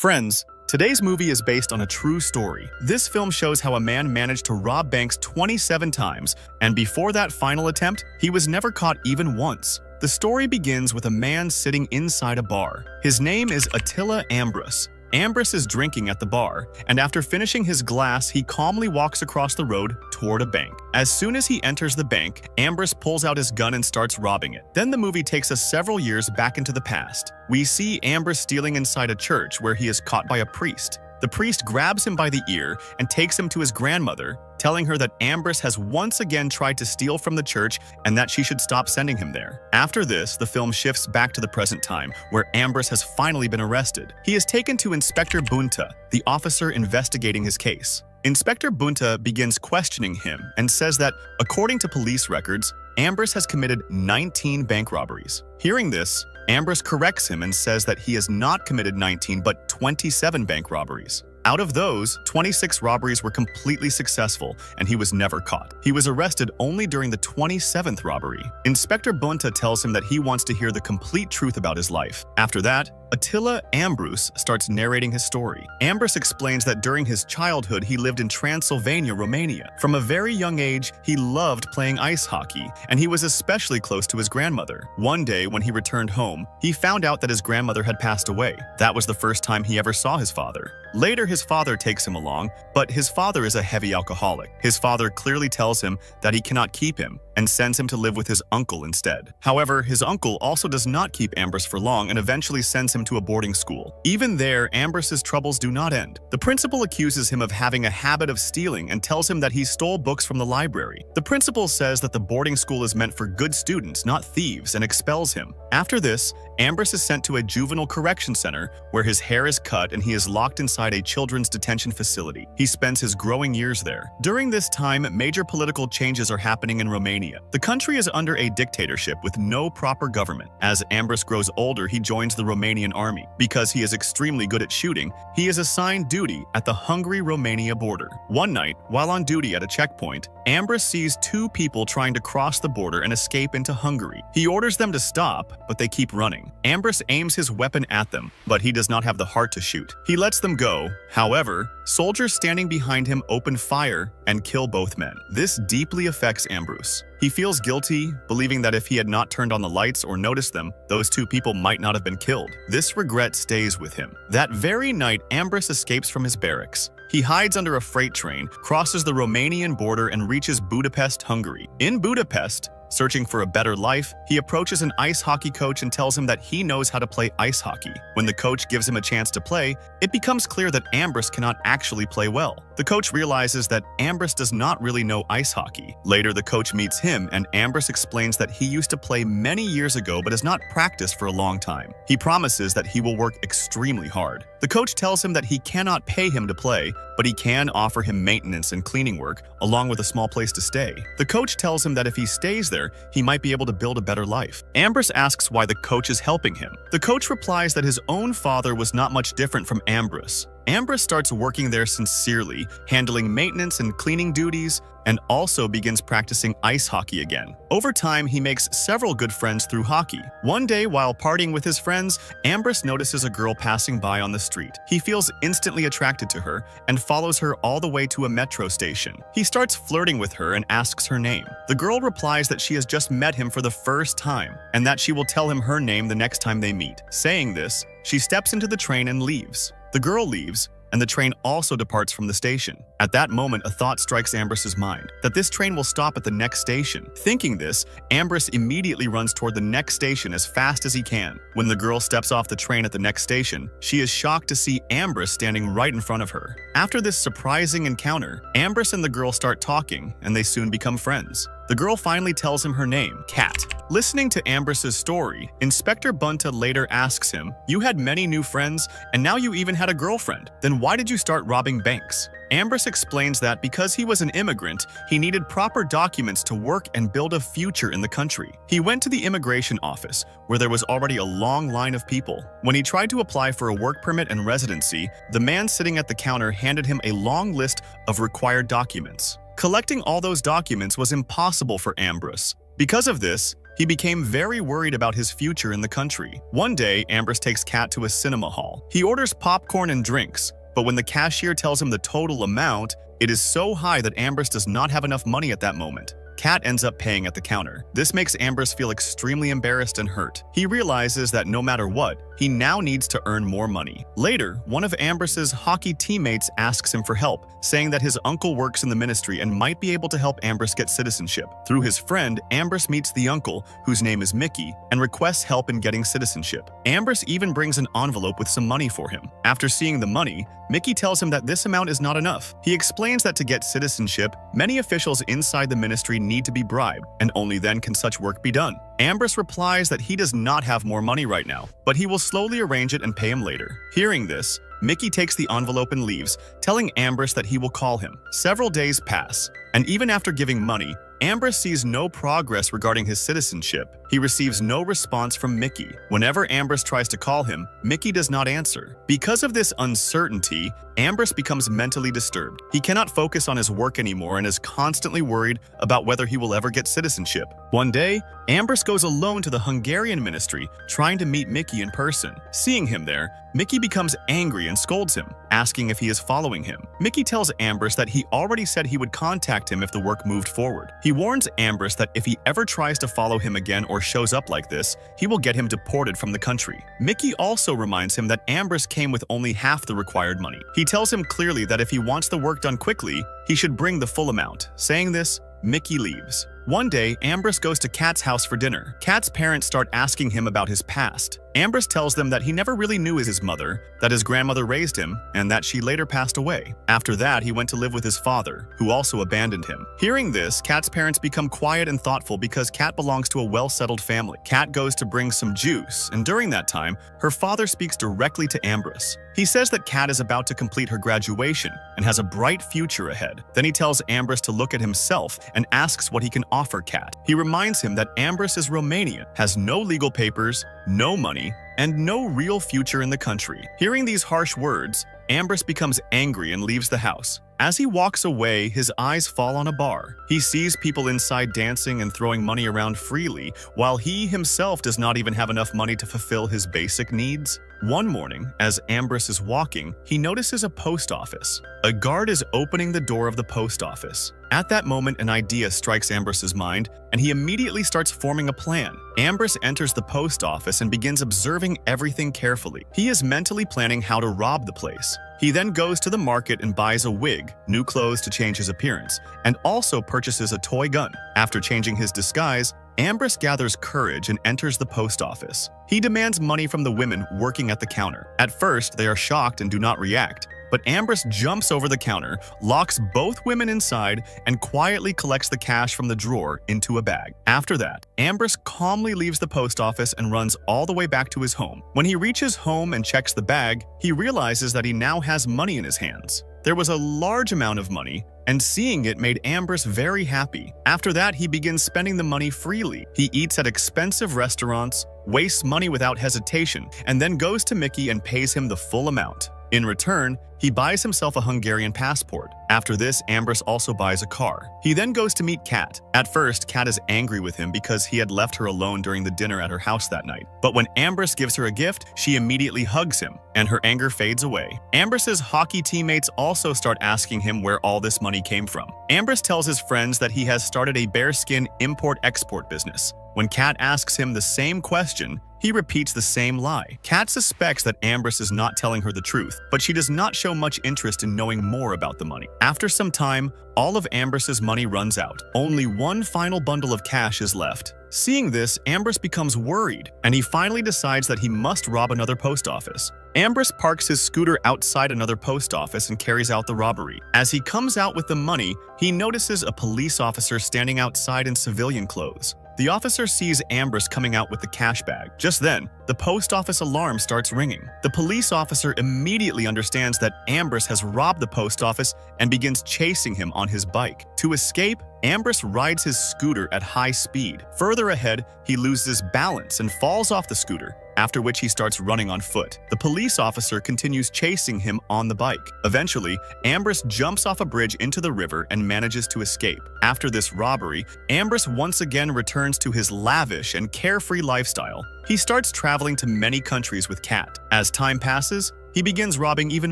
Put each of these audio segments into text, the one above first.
Friends, today's movie is based on a true story. This film shows how a man managed to rob banks 27 times, and before that final attempt, he was never caught even once. The story begins with a man sitting inside a bar. His name is Attila Ambrus. Ambrus is drinking at the bar, and after finishing his glass, he calmly walks across the road toward a bank. As soon as he enters the bank, Ambrus pulls out his gun and starts robbing it. Then the movie takes us several years back into the past. We see Ambrus stealing inside a church where he is caught by a priest. The priest grabs him by the ear and takes him to his grandmother, telling her that Ambrus has once again tried to steal from the church and that she should stop sending him there. After this, the film shifts back to the present time, where Ambrus has finally been arrested. He is taken to Inspector Bunta, the officer investigating his case. Inspector Bunta begins questioning him and says that, according to police records, Ambrus has committed 19 bank robberies. Hearing this, Ambrus corrects him and says that he has not committed 19 but 27 bank robberies. Out of those, 26 robberies were completely successful, and he was never caught. He was arrested only during the 27th robbery. Inspector Bunta tells him that he wants to hear the complete truth about his life. After that, Attila Ambrus starts narrating his story. Ambrus explains that during his childhood, he lived in Transylvania, Romania. From a very young age, he loved playing ice hockey, and he was especially close to his grandmother. One day, when he returned home, he found out that his grandmother had passed away. That was the first time he ever saw his father. Later, his father takes him along, but his father is a heavy alcoholic. His father clearly tells him that he cannot keep him and sends him to live with his uncle instead. However, his uncle also does not keep Ambrus for long and eventually sends him to a boarding school. Even there, Ambrus's troubles do not end. The principal accuses him of having a habit of stealing and tells him that he stole books from the library. The principal says that the boarding school is meant for good students, not thieves, and expels him. After this, Ambrus is sent to a juvenile correction center where his hair is cut and he is locked inside a children's detention facility. He spends his growing years there. During this time, major political changes are happening in Romania. The country is under a dictatorship with no proper government. As Ambrus grows older, he joins the Romanian army. Because he is extremely good at shooting, he is assigned duty at the Hungary-Romania border. One night, while on duty at a checkpoint, Ambrus sees two people trying to cross the border and escape into Hungary. He orders them to stop, but they keep running. Ambrus aims his weapon at them, but he does not have the heart to shoot. He lets them go. However, soldiers standing behind him open fire and kill both men. This deeply affects Ambrus. He feels guilty, believing that if he had not turned on the lights or noticed them, those two people might not have been killed. This regret stays with him. That very night, Ambrus escapes from his barracks. He hides under a freight train, crosses the Romanian border, and reaches Budapest, Hungary. In Budapest, searching for a better life, he approaches an ice hockey coach and tells him that he knows how to play ice hockey. When the coach gives him a chance to play, it becomes clear that Ambrus cannot actually play well. The coach realizes that Ambrus does not really know ice hockey. Later, the coach meets him, and Ambrus explains that he used to play many years ago but has not practiced for a long time. He promises that he will work extremely hard. The coach tells him that he cannot pay him to play, but he can offer him maintenance and cleaning work, along with a small place to stay. The coach tells him that if he stays there, he might be able to build a better life. Ambrus asks why the coach is helping him. The coach replies that his own father was not much different from Ambrus. Ambrus starts working there sincerely, handling maintenance and cleaning duties, and also begins practicing ice hockey again. Over time, he makes several good friends through hockey. One day, while partying with his friends, Ambrus notices a girl passing by on the street. He feels instantly attracted to her and follows her all the way to a metro station. He starts flirting with her and asks her name. The girl replies that she has just met him for the first time and that she will tell him her name the next time they meet. Saying this, she steps into the train and leaves. The girl leaves, and the train also departs from the station. At that moment, a thought strikes Ambrus's mind, that this train will stop at the next station. Thinking this, Ambrus immediately runs toward the next station as fast as he can. When the girl steps off the train at the next station, she is shocked to see Ambrus standing right in front of her. After this surprising encounter, Ambrus and the girl start talking, and they soon become friends. The girl finally tells him her name, Kat. Listening to Ambrus's story, Inspector Bunta later asks him, "You had many new friends, and now you even had a girlfriend. Then why did you start robbing banks?" Ambrus explains that because he was an immigrant, he needed proper documents to work and build a future in the country. He went to the immigration office, where there was already a long line of people. When he tried to apply for a work permit and residency, the man sitting at the counter handed him a long list of required documents. Collecting all those documents was impossible for Ambrus. Because of this, He became very worried about his future in the country. One day, Ambrus takes Kat to a cinema hall. He orders popcorn and drinks, but when the cashier tells him the total amount, it is so high that Ambrus does not have enough money at that moment. Kat ends up paying at the counter. This makes Ambrus feel extremely embarrassed and hurt. He realizes that no matter what, he now needs to earn more money. Later, one of Ambrus's hockey teammates asks him for help, saying that his uncle works in the ministry and might be able to help Ambrus get citizenship. Through his friend, Ambrus meets the uncle, whose name is Mickey, and requests help in getting citizenship. Ambrus even brings an envelope with some money for him. After seeing the money, Mickey tells him that this amount is not enough. He explains that to get citizenship, many officials inside the ministry need to be bribed, and only then can such work be done. Ambrus replies that he does not have more money right now, but he will slowly arrange it and pay him later. Hearing this, Mickey takes the envelope and leaves, telling Ambrus that he will call him. Several days pass, and even after giving money, Ambrus sees no progress regarding his citizenship. He receives no response from Mickey. Whenever Ambrus tries to call him, Mickey does not answer. Because of this uncertainty, Ambrus becomes mentally disturbed. He cannot focus on his work anymore and is constantly worried about whether he will ever get citizenship. One day, Ambrus goes alone to the Hungarian ministry, trying to meet Mickey in person. Seeing him there, Mickey becomes angry and scolds him, asking if he is following him. Mickey tells Ambrus that he already said he would contact him if the work moved forward. He warns Ambrus that if he ever tries to follow him again or shows up like this, he will get him deported from the country. Mickey also reminds him that Ambrus came with only half the required money. He tells him clearly that if he wants the work done quickly, he should bring the full amount. Saying this, Mickey leaves. One day, Ambrus goes to Kat's house for dinner. Kat's parents start asking him about his past. Ambrus tells them that he never really knew his mother, that his grandmother raised him, and that she later passed away. After that, he went to live with his father, who also abandoned him. Hearing this, Kat's parents become quiet and thoughtful because Kat belongs to a well-settled family. Kat goes to bring some juice, and during that time, her father speaks directly to Ambrus. He says that Kat is about to complete her graduation and has a bright future ahead. Then he tells Ambrus to look at himself and asks what he can offer Kat. He reminds him that Ambrus is Romanian, has no legal papers, no money, and no real future in the country. Hearing these harsh words, Ambrus becomes angry and leaves the house. As he walks away, his eyes fall on a bar. He sees people inside dancing and throwing money around freely, while he himself does not even have enough money to fulfill his basic needs. One morning, as Ambrus is walking, he notices a post office. A guard is opening the door of the post office. At that moment, an idea strikes Ambrus's mind, and he immediately starts forming a plan. Ambrus enters the post office and begins observing everything carefully. He is mentally planning how to rob the place. He then goes to the market and buys a wig, new clothes to change his appearance, and also purchases a toy gun. After changing his disguise, Ambrus gathers courage and enters the post office. He demands money from the women working at the counter. At first, they are shocked and do not react, but Ambrus jumps over the counter, locks both women inside, and quietly collects the cash from the drawer into a bag. After that, Ambrus calmly leaves the post office and runs all the way back to his home. When he reaches home and checks the bag, he realizes that he now has money in his hands. There was a large amount of money, and seeing it made Ambrus very happy. After that, he begins spending the money freely. He eats at expensive restaurants, wastes money without hesitation, and then goes to Mickey and pays him the full amount. In return, he buys himself a Hungarian passport. After this, Ambrus also buys a car. He then goes to meet Kat. At first, Kat is angry with him because he had left her alone during the dinner at her house that night. But when Ambrus gives her a gift, she immediately hugs him, and her anger fades away. Ambrus's hockey teammates also start asking him where all this money came from. Ambrus tells his friends that he has started a bearskin import-export business. When Kat asks him the same question, he repeats the same lie. Kat suspects that Ambrus is not telling her the truth, but she does not show much interest in knowing more about the money. After some time, all of Ambrus's money runs out. Only one final bundle of cash is left. Seeing this, Ambrus becomes worried, and he finally decides that he must rob another post office. Ambrus parks his scooter outside another post office and carries out the robbery. As he comes out with the money, he notices a police officer standing outside in civilian clothes. The officer sees Ambrus coming out with the cash bag. Just then, the post office alarm starts ringing. The police officer immediately understands that Ambrus has robbed the post office and begins chasing him on his bike. To escape, Ambrus rides his scooter at high speed. Further ahead, he loses balance and falls off the scooter. after which he starts running on foot. The police officer continues chasing him on the bike. Eventually, Ambrus jumps off a bridge into the river and manages to escape. After this robbery, Ambrus once again returns to his lavish and carefree lifestyle. He starts traveling to many countries with Kat. As time passes, he begins robbing even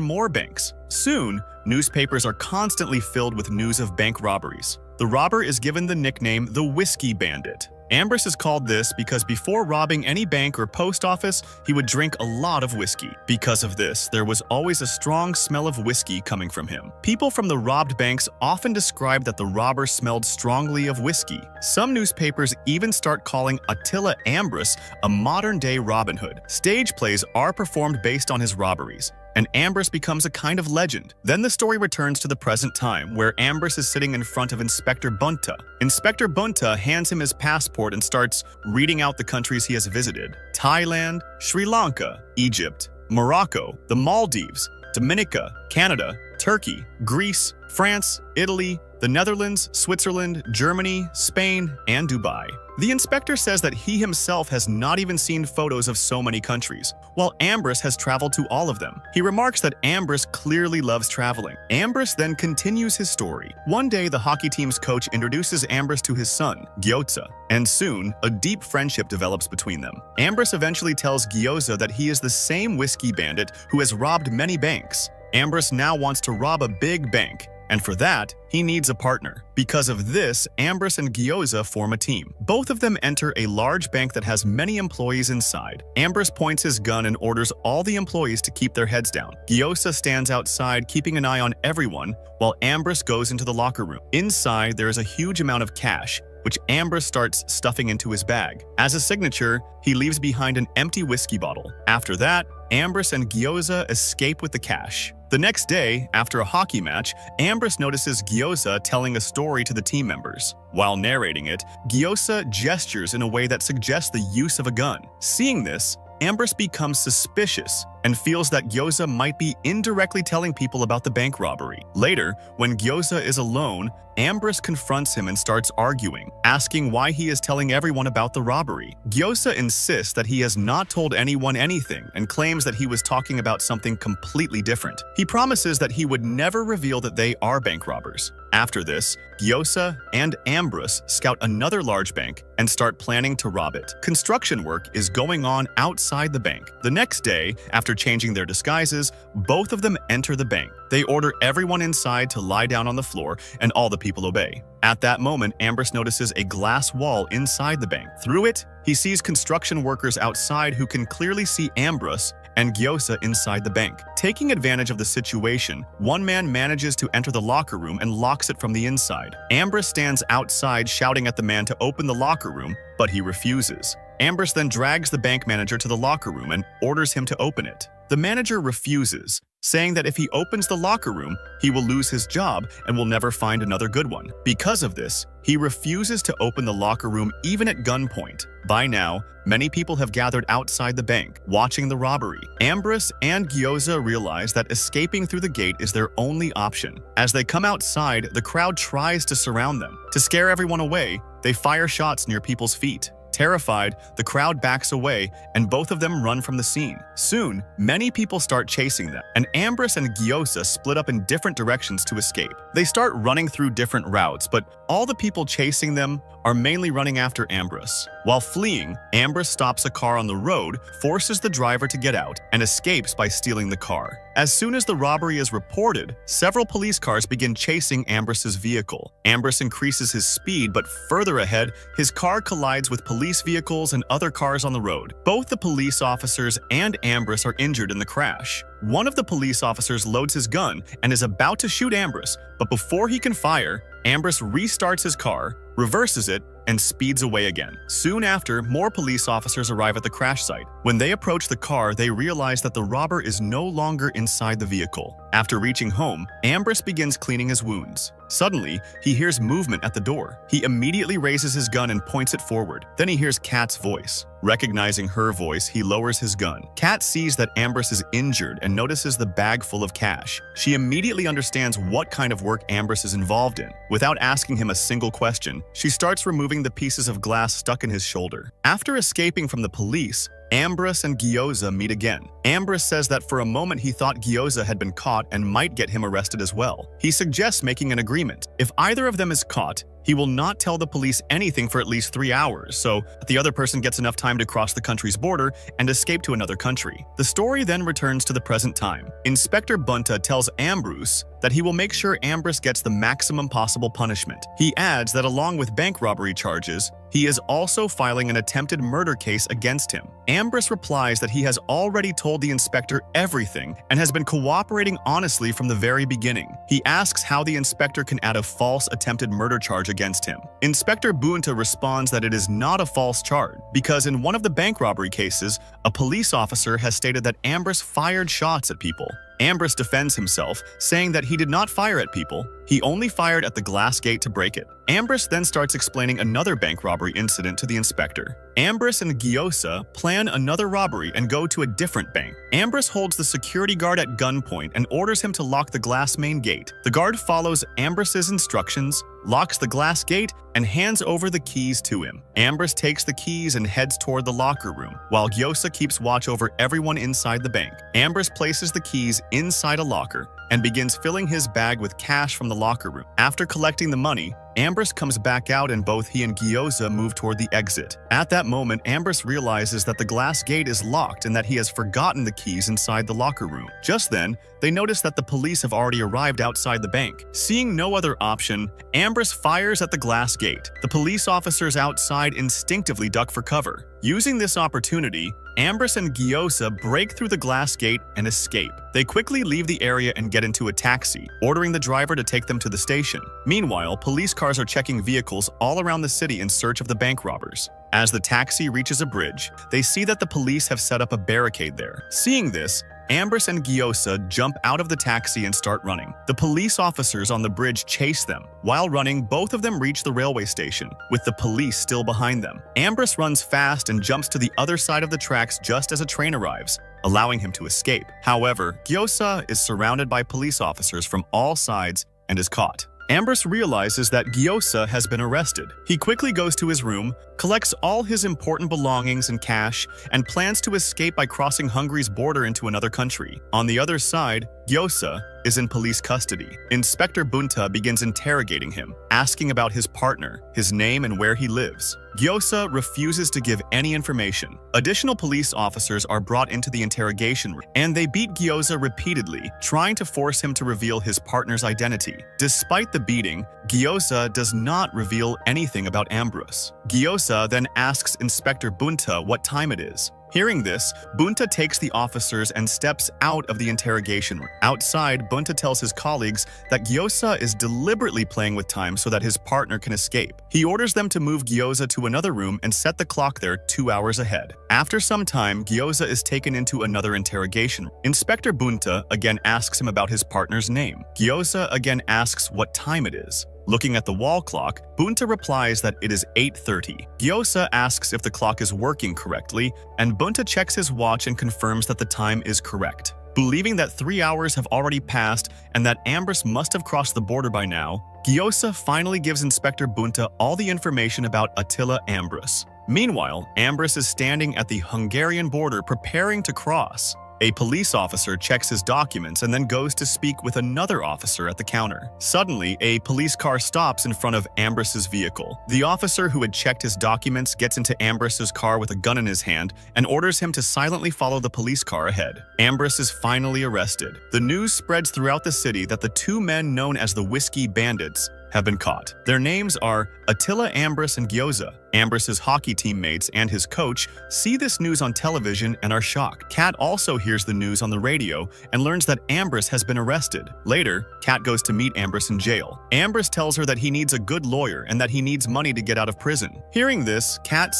more banks. Soon, newspapers are constantly filled with news of bank robberies. The robber is given the nickname the Whiskey Bandit. Ambrus is called this because before robbing any bank or post office, he would drink a lot of whiskey. Because of this, there was always a strong smell of whiskey coming from him. People from the robbed banks often described that the robber smelled strongly of whiskey. Some newspapers even start calling Attila Ambrus a modern-day Robin Hood. Stage plays are performed based on his robberies, and Ambrus becomes a kind of legend. Then the story returns to the present time, where Ambrus is sitting in front of Inspector Bunta. Inspector Bunta hands him his passport and starts reading out the countries he has visited: Thailand, Sri Lanka, Egypt, Morocco, the Maldives, Dominica, Canada, Turkey, Greece, France, Italy, the Netherlands, Switzerland, Germany, Spain, and Dubai. The inspector says that he himself has not even seen photos of so many countries, while Ambrus has traveled to all of them. He remarks that Ambrus clearly loves traveling. Ambrus then continues his story. One day, the hockey team's coach introduces Ambrus to his son, Gyoza, and soon, a deep friendship develops between them. Ambrus eventually tells Gyoza that he is the same Whiskey Bandit who has robbed many banks. Ambrus now wants to rob a big bank, and for that, he needs a partner. Because of this, Ambrus and Gyoza form a team. Both of them enter a large bank that has many employees inside. Ambrus points his gun and orders all the employees to keep their heads down. Gyoza stands outside, keeping an eye on everyone, while Ambrus goes into the locker room. Inside, there is a huge amount of cash, which Ambrus starts stuffing into his bag. As a signature, he leaves behind an empty whiskey bottle. After that, Ambrus and Gyoza escape with the cash. The next day, after a hockey match, Ambrus notices Gyoza telling a story to the team members. While narrating it, Gyoza gestures in a way that suggests the use of a gun. Seeing this, Ambrus becomes suspicious and feels that Gyoza might be indirectly telling people about the bank robbery. Later, when Gyoza is alone, Ambrus confronts him and starts arguing, asking why he is telling everyone about the robbery. Gyoza insists that he has not told anyone anything and claims that he was talking about something completely different. He promises that he would never reveal that they are bank robbers. After this, Gyoza and Ambrus scout another large bank and start planning to rob it. Construction work is going on outside the bank. The next day, after changing their disguises, both of them enter the bank. They order everyone inside to lie down on the floor, and all the people obey. At that moment, Ambrus notices a glass wall inside the bank. Through it, he sees construction workers outside who can clearly see Ambrus and Gyoza inside the bank. Taking advantage of the situation, one man manages to enter the locker room and locks it from the inside. Ambrus stands outside shouting at the man to open the locker room, but he refuses. Ambrus then drags the bank manager to the locker room and orders him to open it. The manager refuses, saying that if he opens the locker room, he will lose his job and will never find another good one. Because of this, he refuses to open the locker room even at gunpoint. By now, many people have gathered outside the bank, watching the robbery. Ambrus and Gyoza realize that escaping through the gate is their only option. As they come outside, the crowd tries to surround them. To scare everyone away, they fire shots near people's feet. Terrified, the crowd backs away and both of them run from the scene. Soon, many people start chasing them, and Ambrus and Gyoza split up in different directions to escape. They start running through different routes, but all the people chasing them are mainly running after Ambrus. While fleeing, Ambrus stops a car on the road, forces the driver to get out, and escapes by stealing the car. As soon as the robbery is reported, several police cars begin chasing Ambrus's vehicle. Ambrus increases his speed, but further ahead, his car collides with police vehicles and other cars on the road. Both the police officers and Ambrus are injured in the crash. One of the police officers loads his gun and is about to shoot Ambrus, but before he can fire, Ambrus restarts his car, reverses it, and speeds away again. Soon after, more police officers arrive at the crash site. When they approach the car, they realize that the robber is no longer inside the vehicle. After reaching home, Ambrus begins cleaning his wounds. Suddenly, he hears movement at the door. He immediately raises his gun and points it forward. Then he hears Kat's voice. Recognizing her voice, he lowers his gun. Kat sees that Ambrus is injured and notices the bag full of cash. She immediately understands what kind of work Ambrus is involved in. Without asking him a single question, she starts removing the pieces of glass stuck in his shoulder. After escaping from the police, Ambrus and Gyoza meet again. Ambrus says that for a moment he thought Gyoza had been caught and might get him arrested as well. He suggests making an agreement. If either of them is caught, he will not tell the police anything for at least 3 hours, so that the other person gets enough time to cross the country's border and escape to another country. The story then returns to the present time. Inspector Bunta tells Ambrus that he will make sure Ambrus gets the maximum possible punishment. He adds that along with bank robbery charges, he is also filing an attempted murder case against him. Ambrus replies that he has already told the inspector everything and has been cooperating honestly from the very beginning. He asks how the inspector can add a false attempted murder charge against him. Inspector Bunta responds that it is not a false charge because in one of the bank robbery cases, a police officer has stated that Ambrus fired shots at people. Ambrus defends himself, saying that he did not fire at people, he only fired at the glass gate to break it. Ambrus then starts explaining another bank robbery incident to the inspector. Ambrus and Gyoza plan another robbery and go to a different bank. Ambrus holds the security guard at gunpoint and orders him to lock the glass main gate. The guard follows Ambrus's instructions, locks the glass gate, and hands over the keys to him. Ambrus takes the keys and heads toward the locker room, while Gyoza keeps watch over everyone inside the bank. Ambrus places the keys inside a locker and begins filling his bag with cash from the locker room. After collecting the money, Ambrus comes back out and both he and Gyoza move toward the exit. At that moment, Ambrus realizes that the glass gate is locked and that he has forgotten the keys inside the locker room. Just then, they notice that the police have already arrived outside the bank. Seeing no other option, Ambrus fires at the glass gate. The police officers outside instinctively duck for cover. Using this opportunity, Ambrus and Gyoza break through the glass gate and escape. They quickly leave the area and get into a taxi, ordering the driver to take them to the station. Meanwhile, police cars are checking vehicles all around the city in search of the bank robbers. As the taxi reaches a bridge, they see that the police have set up a barricade there. Seeing this, Ambrus and Gyoza jump out of the taxi and start running. The police officers on the bridge chase them. While running, both of them reach the railway station, with the police still behind them. Ambrus runs fast and jumps to the other side of the tracks just as a train arrives, allowing him to escape. However, Gyoza is surrounded by police officers from all sides and is caught. Ambrus realizes that Gyoza has been arrested. He quickly goes to his room, collects all his important belongings and cash, and plans to escape by crossing Hungary's border into another country. On the other side, Gyoza is in police custody. Inspector Bunta begins interrogating him, asking about his partner, his name, and where he lives. Gyoza refuses to give any information. Additional police officers are brought into the interrogation room, and they beat Gyoza repeatedly, trying to force him to reveal his partner's identity. Despite the beating, Gyoza does not reveal anything about Ambrus. Gyoza then asks Inspector Bunta what time it is. Hearing this, Bunta takes the officers and steps out of the interrogation room. Outside, Bunta tells his colleagues that Gyoza is deliberately playing with time so that his partner can escape. He orders them to move Gyoza to another room and set the clock there 2 hours ahead. After some time, Gyoza is taken into another interrogation room. Inspector Bunta again asks him about his partner's name. Gyoza again asks what time it is. Looking at the wall clock, Bunta replies that it is 8:30. Gyoza asks if the clock is working correctly, and Bunta checks his watch and confirms that the time is correct. Believing that 3 hours have already passed and that Ambrus must have crossed the border by now, Gyoza finally gives Inspector Bunta all the information about Attila Ambrus. Meanwhile, Ambrus is standing at the Hungarian border preparing to cross. A police officer checks his documents and then goes to speak with another officer at the counter. Suddenly, a police car stops in front of Ambrus's vehicle. The officer who had checked his documents gets into Ambrus's car with a gun in his hand and orders him to silently follow the police car ahead. Ambrus is finally arrested. The news spreads throughout the city that the two men known as the Whiskey Bandits have been caught. Their names are Attila Ambrus and Gyoza. Ambrus's hockey teammates and his coach see this news on television and are shocked. Kat also hears the news on the radio and learns that Ambrus has been arrested. Later, Kat goes to meet Ambrus in jail. Ambrus tells her that he needs a good lawyer and that he needs money to get out of prison. Hearing this, Kat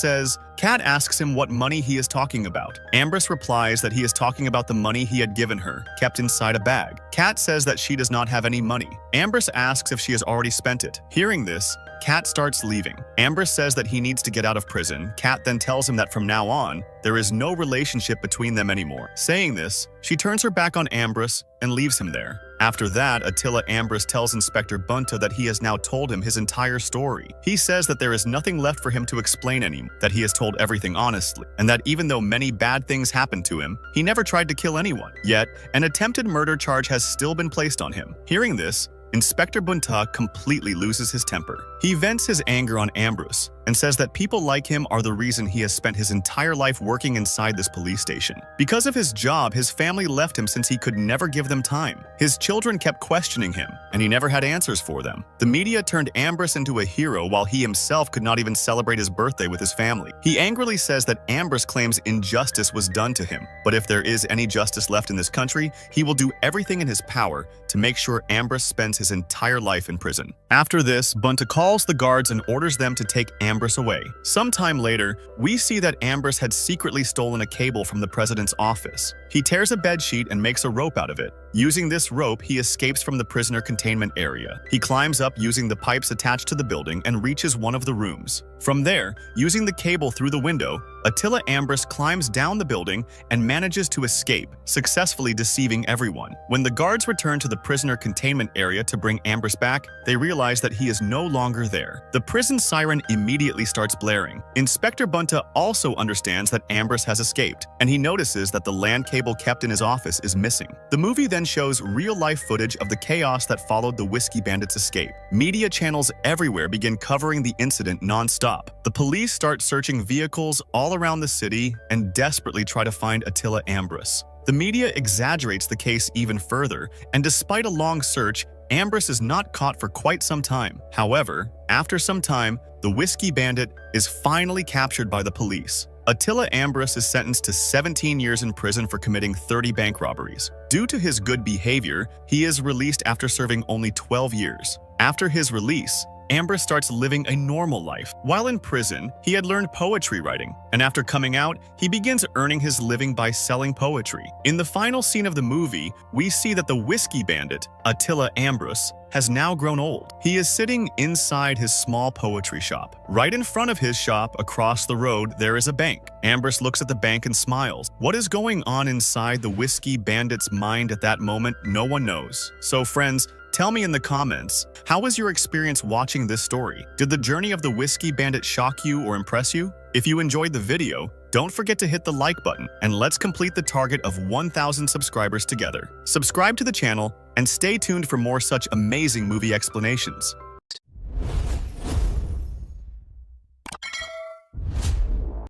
asks him what money he is talking about. Ambrus replies that he is talking about the money he had given her, kept inside a bag. Kat says that she does not have any money. Ambrus asks if she has already spent it. Hearing this, Kat starts leaving. Ambrus says that he needs to get out of prison. Kat then tells him that from now on, there is no relationship between them anymore. Saying this, she turns her back on Ambrus and leaves him there. After that, Attila Ambrus tells Inspector Bunta that he has now told him his entire story. He says that there is nothing left for him to explain anymore, that he has told everything honestly, and that even though many bad things happened to him, he never tried to kill anyone. Yet, an attempted murder charge has still been placed on him. Hearing this, Inspector Bunta completely loses his temper. He vents his anger on Ambrus and says that people like him are the reason he has spent his entire life working inside this police station. Because of his job, his family left him since he could never give them time. His children kept questioning him, and he never had answers for them. The media turned Ambrus into a hero while he himself could not even celebrate his birthday with his family. He angrily says that Ambrus claims injustice was done to him, but if there is any justice left in this country, he will do everything in his power to make sure Ambrus spends his entire life in prison. After this, Bunta calls the guards and orders them to take Ambrus away. Sometime later, we see that Ambrus had secretly stolen a cable from the president's office. He tears a bedsheet and makes a rope out of it. Using this rope, he escapes from the prisoner containment area. He climbs up using the pipes attached to the building and reaches one of the rooms. From there, using the cable through the window, Attila Ambrus climbs down the building and manages to escape, successfully deceiving everyone. When the guards return to the prisoner containment area to bring Ambrus back, they realize that he is no longer there. The prison siren immediately starts blaring. Inspector Bunta also understands that Ambrus has escaped, and he notices that the LAN cable kept in his office is missing. The movie then shows real-life footage of the chaos that followed the Whiskey Bandit's escape. Media channels everywhere begin covering the incident non-stop. The police start searching vehicles all around the city and desperately try to find Attila Ambrus. The media exaggerates the case even further, and despite a long search, Ambrus is not caught for quite some time. However, after some time, the Whiskey Bandit is finally captured by the police. Attila Ambrus is sentenced to 17 years in prison for committing 30 bank robberies. Due to his good behavior, he is released after serving only 12 years. After his release, Ambrus starts living a normal life. While in prison, he had learned poetry writing, and after coming out, he begins earning his living by selling poetry. In the final scene of the movie, we see that the Whiskey Bandit, Attila Ambrus, has now grown old. He is sitting inside his small poetry shop. Right in front of his shop, across the road, there is a bank. Ambrus looks at the bank and smiles. What is going on inside the Whiskey Bandit's mind at that moment, no one knows. So friends, tell me in the comments, how was your experience watching this story? Did the journey of the Whiskey Bandit shock you or impress you? If you enjoyed the video, don't forget to hit the like button, and let's complete the target of 1,000 subscribers together. Subscribe to the channel and stay tuned for more such amazing movie explanations.